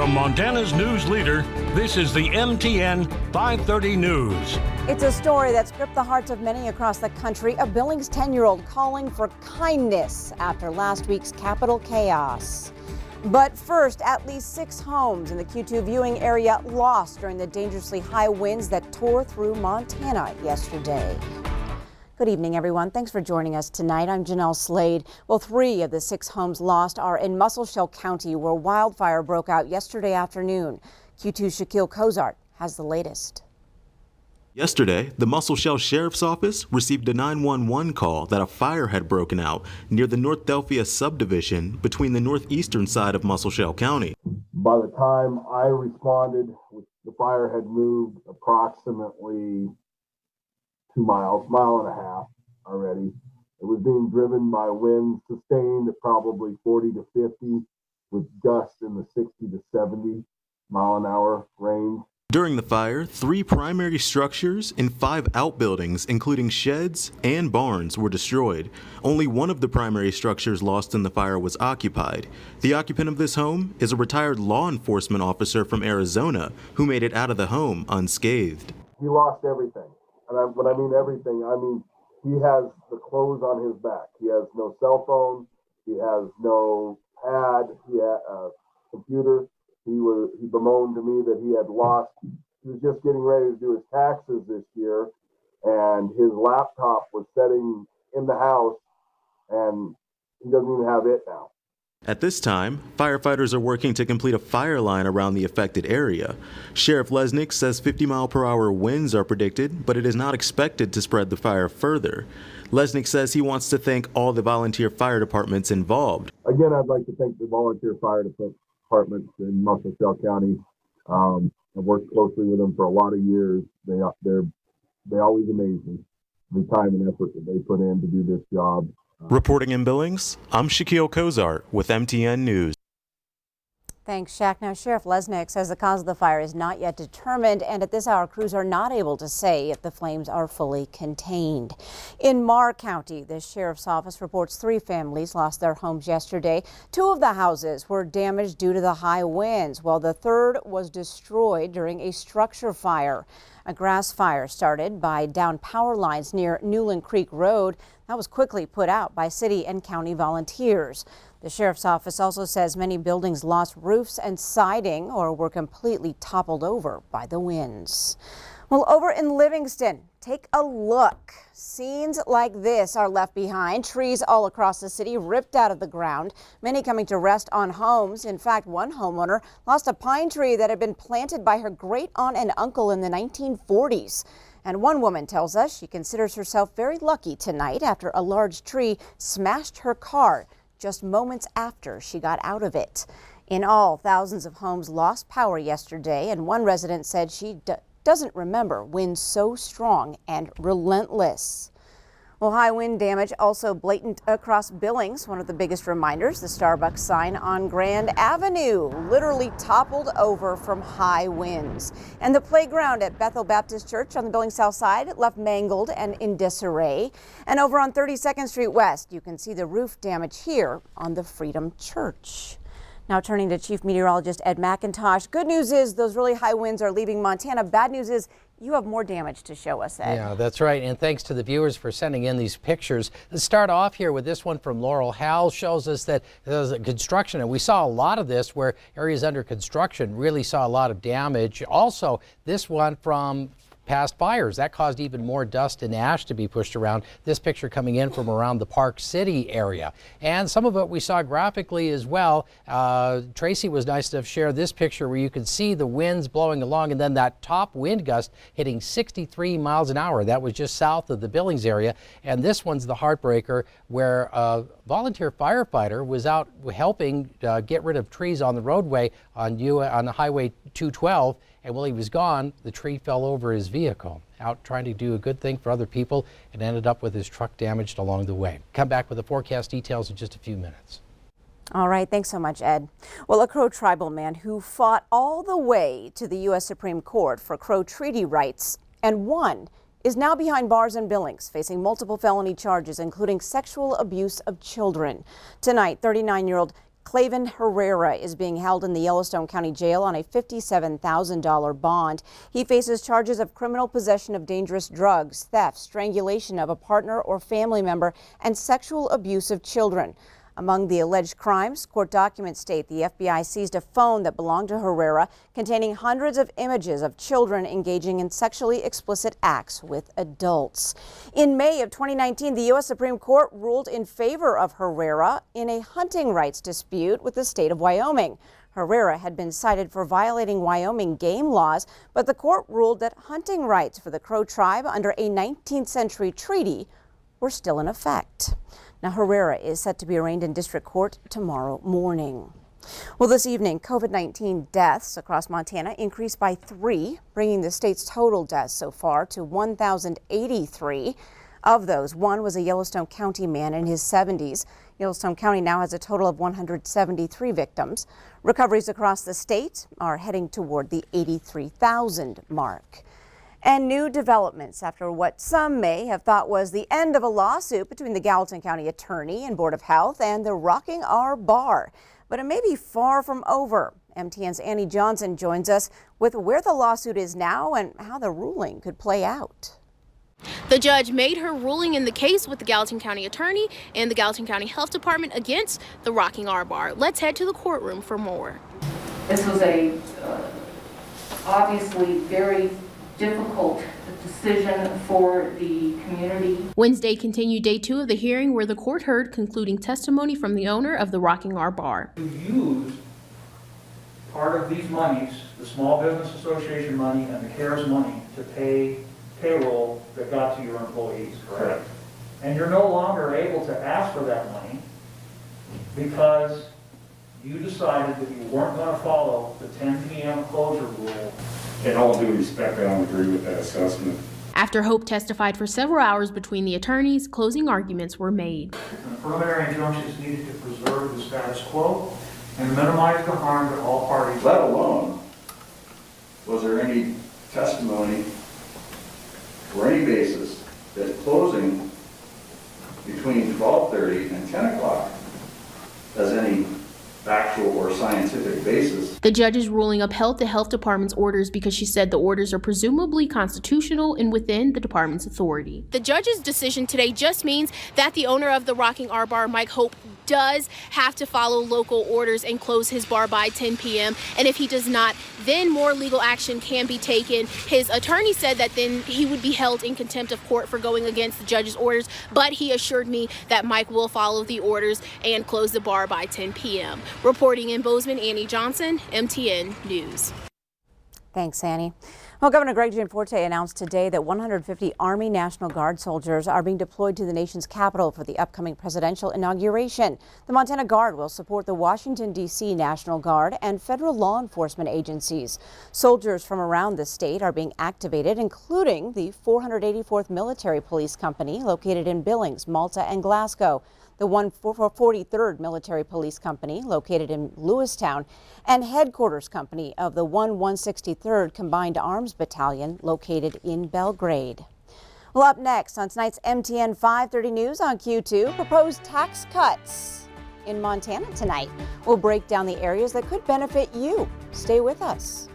From Montana's news leader, this is the MTN 530 News. It's a story that's gripped the hearts of many across the country. A Billings 10-year-old calling for kindness after last week's Capitol chaos. But first, at least 6 homes in the Q2 viewing area lost during the dangerously high winds that tore through Montana yesterday. Good evening, everyone. Thanks for joining us tonight. I'm Jeanelle Slade. Well, 3 of the 6 homes lost are in Muscle County, where wildfire broke out yesterday afternoon. Q2's Jeanelle Slade has the latest. Yesterday, the Muscle Sheriff's Office received a 911 call that a fire had broken out near the North Delphia subdivision between the northeastern side of Muscle County. By the time I responded, the fire had moved approximately 2 miles, mile and a half already. It was being driven by winds sustained at probably 40 to 50 with gusts in the 60 to 70 mile an hour range. During the fire, 3 primary structures and 5 outbuildings, including sheds and barns, were destroyed. Only one of the primary structures lost in the fire was occupied. The occupant of this home is a retired law enforcement officer from Arizona who made it out of the home unscathed. He lost everything. And when I mean everything, I mean he has the clothes on his back. He has no cell phone. He has no pad. He had a computer. He bemoaned to me that he had lost. He was just getting ready to do his taxes this year, and his laptop was sitting in the house, and he doesn't even have it now. At this time, firefighters are working to complete a fire line around the affected area. Sheriff Lesnick says 50-mile-per-hour winds are predicted, but it is not expected to spread the fire further. Lesnick says he wants to thank all the volunteer fire departments involved. Again, I'd like to thank the volunteer fire departments in Muscle County. I've worked closely with them for a lot of years. They always amaze me, the time and effort that they put in to do this job. Reporting in Billings, I'm Jeanelle Slade with MTN News. Thanks, Shaq. Now, Sheriff Lesnick says the cause of the fire is not yet determined, and at this hour, crews are not able to say if the flames are fully contained. In Marr County, the sheriff's office reports 3 families lost their homes yesterday. 2 of the houses were damaged due to the high winds, while the 3rd was destroyed during a structure fire. A grass fire started by down power lines near Newland Creek Road. That was quickly put out by city and county volunteers. The sheriff's office also says many buildings lost roofs and siding or were completely toppled over by the winds. Well, over in Livingston, take a look. Scenes like this are left behind. Trees all across the city ripped out of the ground, many coming to rest on homes. In fact, one homeowner lost a pine tree that had been planted by her great aunt and uncle in the 1940s. And one woman tells us she considers herself very lucky tonight after a large tree smashed her car just moments after she got out of it. In all, thousands of homes lost power yesterday, and one resident said she doesn't remember winds so strong and relentless. Well, high wind damage also blatant across Billings. One of the biggest reminders, the Starbucks sign on Grand Avenue literally toppled over from high winds. And the playground at Bethel Baptist Church on the Billings South Side left mangled and in disarray. And over on 32nd Street West, you can see the roof damage here on the Freedom Church. Now turning to Chief Meteorologist Ed McIntosh. Good news is those really high winds are leaving Montana. Bad news is you have more damage to show us, Ed. Yeah, that's right. And thanks to the viewers for sending in these pictures. Let's start off here with this one from Laurel. Hal shows us that there's construction, and we saw a lot of this where areas under construction really saw a lot of damage. Also, this one from past fires. That caused even more dust and ash to be pushed around. This picture coming in from around the Park City area. And some of it we saw graphically as well. Tracy was nice enough to share this picture where you can see the winds blowing along and then that top wind gust hitting 63 miles an hour. That was just south of the Billings area. And this one's the heartbreaker where a volunteer firefighter was out helping get rid of trees on the roadway on the Highway 212. And while he was gone, the tree fell over his vehicle, out trying to do a good thing for other people, and ended up with his truck damaged along the way. Come back with the forecast details in just a few minutes. All right, thanks so much, Ed. Well, a Crow tribal man who fought all the way to the U.S. Supreme Court for Crow treaty rights and won is now behind bars in Billings, facing multiple felony charges, including sexual abuse of children. Tonight, 39-year-old Clavin Herrera is being held in the Yellowstone County Jail on a $57,000 bond. He faces charges of criminal possession of dangerous drugs, theft, strangulation of a partner or family member, and sexual abuse of children. Among the alleged crimes, court documents state the FBI seized a phone that belonged to Herrera containing hundreds of images of children engaging in sexually explicit acts with adults. In May of 2019, the U.S. Supreme Court ruled in favor of Herrera in a hunting rights dispute with the state of Wyoming. Herrera had been cited for violating Wyoming game laws, but the court ruled that hunting rights for the Crow tribe under a 19th century treaty were still in effect. Now, Herrera is set to be arraigned in district court tomorrow morning. Well, this evening, COVID-19 deaths across Montana increased by 3, bringing the state's total deaths so far to 1,083. Of those, 1 was a Yellowstone County man in his 70s. Yellowstone County now has a total of 173 victims. Recoveries across the state are heading toward the 83,000 mark. And new developments after what some may have thought was the end of a lawsuit between the Gallatin County Attorney and Board of Health and the Rockin R Bar. But it may be far from over. MTN's Annie Johnson joins us with where the lawsuit is now and how the ruling could play out. The judge made her ruling in the case with the Gallatin County Attorney and the Gallatin County Health Department against the Rockin R Bar. Let's head to the courtroom for more. This was a obviously very difficult decision for the community. Wednesday continued day 2 of the hearing where the court heard concluding testimony from the owner of the Rockin R Bar. You use part of these monies, the Small Business Association money and the CARES money, to pay payroll that got to your employees, correct? And you're no longer able to ask for that money because you decided that you weren't going to follow the 10 p.m. closure rule. In all due respect, I don't agree with that assessment. After Hope testified for several hours between the attorneys, closing arguments were made. And the preliminary injunction is needed to preserve the status quo and minimize the harm to all parties. Let alone, was there any testimony or any basis that closing between 12:30 and 10 o'clock has any factual or scientific basis? The judge's ruling upheld the health department's orders because she said the orders are presumably constitutional and within the department's authority. The judge's decision today just means that the owner of the Rockin R Bar, Mike Hope, does have to follow local orders and close his bar by 10 p.m. And if he does not, then more legal action can be taken. His attorney said that then he would be held in contempt of court for going against the judge's orders, but he assured me that Mike will follow the orders and close the bar by 10 p.m. Reporting in Bozeman, Annie Johnson, MTN News. Thanks, Annie. Well, Governor Greg Gianforte announced today that 150 Army National Guard soldiers are being deployed to the nation's capital for the upcoming presidential inauguration. The Montana Guard will support the Washington, D.C. National Guard and federal law enforcement agencies. Soldiers from around the state are being activated, including the 484th Military Police Company located in Billings, Malta, and Glasgow, the 143rd Military Police Company located in Lewistown, and Headquarters Company of the 163rd Combined Arms Battalion located in Belgrade. Well, up next on tonight's MTN 530 News on Q2, proposed tax cuts in Montana tonight. We'll break down the areas that could benefit you. Stay with us.